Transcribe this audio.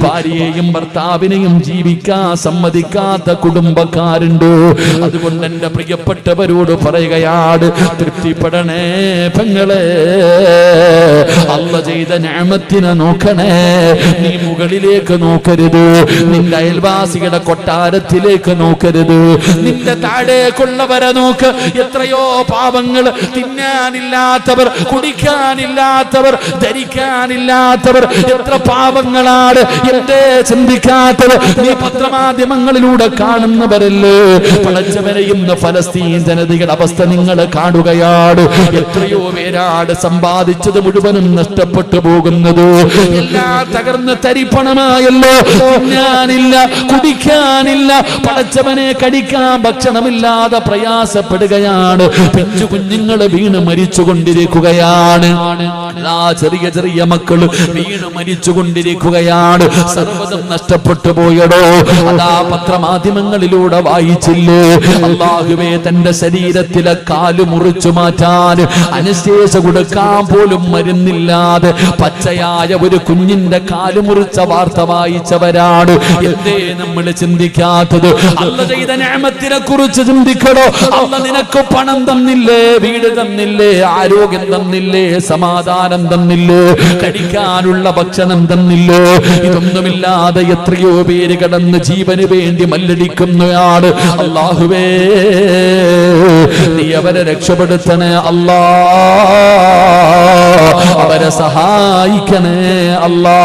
ഭാര്യയെയും ഭർത്താവിനെയും ജീവിക്കാൻ സമ്മതിക്കാത്ത കുടുംബക്കാരുണ്ട്. അതുകൊണ്ട് എന്റെ പ്രിയപ്പെട്ടവരോട് പറയുകയാണ്, തൃപ്തിപ്പെടണേ പെങ്ങളെ, അള്ള ചെയ്ത നിഅമത്തിനെ നോക്കണേ. നീ മുകളിലേക്ക് നോക്കരുത്, നിന്റെ അയൽവാസിയുടെ കൊട്ടാരത്തിലേക്ക് നോക്കരുത്, നിന്റെ താഴേക്കുള്ളവരെ നോക്ക്. എത്രയോ പാവങ്ങൾ, തിന്നാനില്ലാത്തവർ, കുടിക്കാനില്ലാത്തവർ, ധരിക്കാനില്ലാത്തവർ, എത്ര പാവങ്ങളാണ്. എന്തേ ചിന്തിക്കാത്തവർ? നീ പത്രമാധ്യമങ്ങളിലൂടെ കാണുന്നവരല്ലേ? പടച്ചവനെ, ഇന്ന് ഫലസ്തീൻ ജനതയുടെ അവസ്ഥ നിങ്ങൾ കാണുകയാണ്. എത്രയോ പേരാണ് സമ്പാദിച്ചത് മുഴുവനും നഷ്ടപ്പെട്ടു പോകുന്നത്. എല്ലാം തകർന്ന് തരിപ്പണമായല്ലോ. തിന്നാനില്ല, കുടിക്കാനില്ല, പടച്ചവനെ കടിക്കാൻ ഭക്ഷണമില്ലാതെ പ്രയാസപ്പെടുകയാണ്. പിഞ്ചു കുഞ്ഞുങ്ങൾ വീണ് മരിച്ചുകൊണ്ടിരിക്കുകയാണ്. ചെറിയ ചെറിയ മക്കൾ വീണ് മരിച്ചുകൊണ്ടിരിക്കുകയാണ്. സർവ്വതും നഷ്ടപ്പെട്ടു പോയടോ. അതാ പത്രമാധ്യമങ്ങളിലൂടെ വായിച്ചില്ലേ? അല്ലാഹുവേ, തന്റെ ശരീരത്തിലെ കാല് മുറിച്ചു മാറ്റാൻ, അനസ്തേഷ്യ കൊടുക്കാൻ പോലും മരുന്നില്ലാതെ പച്ചയായ ഒരു കുഞ്ഞിന്റെ കാല് മുറിച്ച വാർത്ത വായിച്ചവരാണ്. എന്തേ നമ്മൾ ചിന്തിക്കാത്തത്? അള്ള ചെയ്ത നിഅമത്തിനെ കുറിച്ച് ചിന്തിക്കണോ? അള്ള നിനക്ക് പണം തന്നില്ലേ, വീട് തന്നില്ലേ, ആരോഗ്യം തന്നില്ലേ, സമാധാനം തന്നില്ലേ, കഴിക്കാനുള്ള ഭക്ഷണം തന്നില്ലേ? ഇതൊന്നുമില്ലാതെ എത്രയോ പേര് കടന്ന് ജീവന് വേണ്ടി മല്ലടിക്കുന്നയാള്. അല്ലാഹുവേ, നീ അവരെ രക്ഷപ്പെടുത്തണേ അല്ലാ, അവരെ സഹായിക്കണേ അല്ലാ.